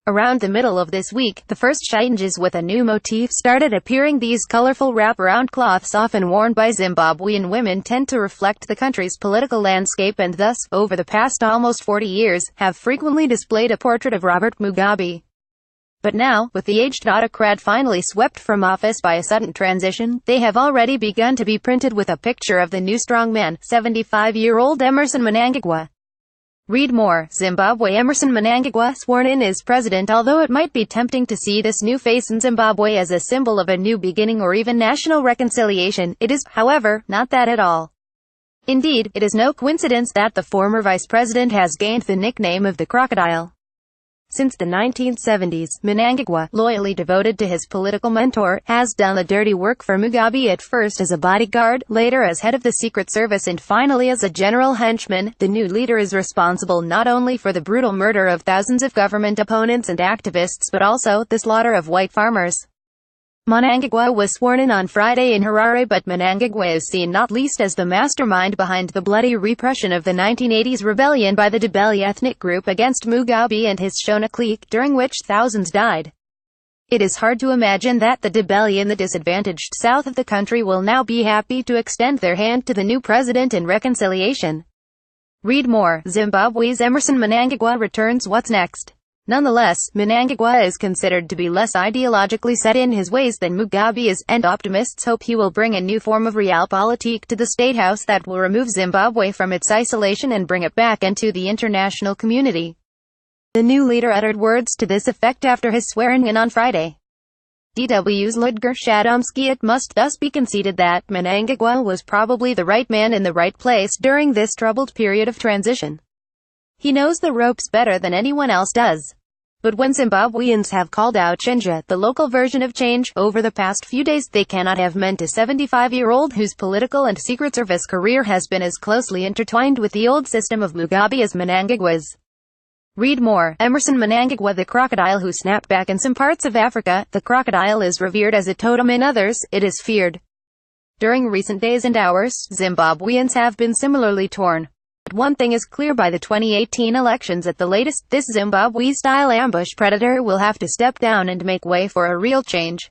Around the middle of this week, the first chitenges with a new motif started appearing. These colorful wraparound cloths, often worn by Zimbabwean women, tend to reflect the country's political landscape and thus, over the past almost 40 years, have frequently displayed a portrait of Robert Mugabe. But now, with the aged autocrat finally swept from office by a sudden transition, they have already begun to be printed with a picture of the new strongman, 75-year-old Emmerson Mnangagwa. Read more. Zimbabwe. Emmerson Mnangagwa sworn in as president. Although it might be tempting to see this new face in Zimbabwe as a symbol of a new beginning or even national reconciliation, it is, however, not that at all. Indeed, it is no coincidence that the former vice president has gained the nickname of the crocodile. Since the 1970s, Mnangagwa, loyally devoted to his political mentor, has done the dirty work for Mugabe, at first as a bodyguard, later as head of the Secret Service and finally as a general henchman. The new leader is responsible not only for the brutal murder of thousands of government opponents and activists but also the slaughter of white farmers. Mnangagwa was sworn in on Friday in Harare, but Mnangagwa is seen not least as the mastermind behind the bloody repression of the 1980s rebellion by the Ndebele ethnic group against Mugabe and his Shona clique, during which thousands died. It is hard to imagine that the Ndebele in the disadvantaged south of the country will now be happy to extend their hand to the new president in reconciliation. Read more. Zimbabwe's Emmerson Mnangagwa returns. What's next? Nonetheless, Mnangagwa is considered to be less ideologically set in his ways than Mugabe is, and optimists hope he will bring a new form of realpolitik to the State House that will remove Zimbabwe from its isolation and bring it back into the international community. The new leader uttered words to this effect after his swearing-in on Friday. DW's Ludger Shadomski. It must thus be conceded that Mnangagwa was probably the right man in the right place during this troubled period of transition. He knows the ropes better than anyone else does. But when Zimbabweans have called out chitenges, the local version of change, over the past few days, they cannot have meant a 75-year-old whose political and Secret Service career has been as closely intertwined with the old system of Mugabe as Mnangagwa's. Read more. Emmerson Mnangagwa. The crocodile who snapped back. In some parts of Africa, the crocodile is revered as a totem. In others, it is feared. During recent days and hours, Zimbabweans have been similarly torn. But one thing is clear: by the 2018 elections at the latest, this Zimbabwe-style ambush predator will have to step down and make way for a real change.